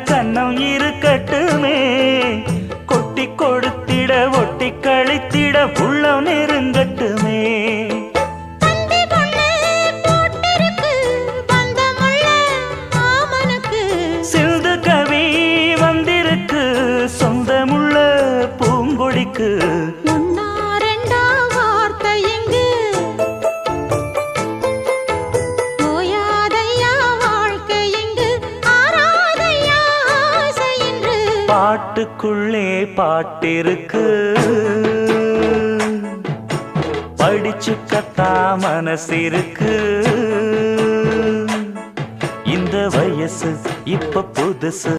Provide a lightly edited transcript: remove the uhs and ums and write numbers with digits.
கன்னம் இருக்கட்டுமே, கொட்டி கொடுத்திட ஒட்டி கழித்திட உள்ளம் நெருங்கட்டுமே. சிந்து கவி வந்திருக்கு சொந்தமுள்ள பூங்கொடிக்கு. பாட்டுக்குள்ளே பாட்டிருக்கு, படிச்சுக்கத்தா மனசிருக்கு. இந்த வயசு இப்ப புதுசு.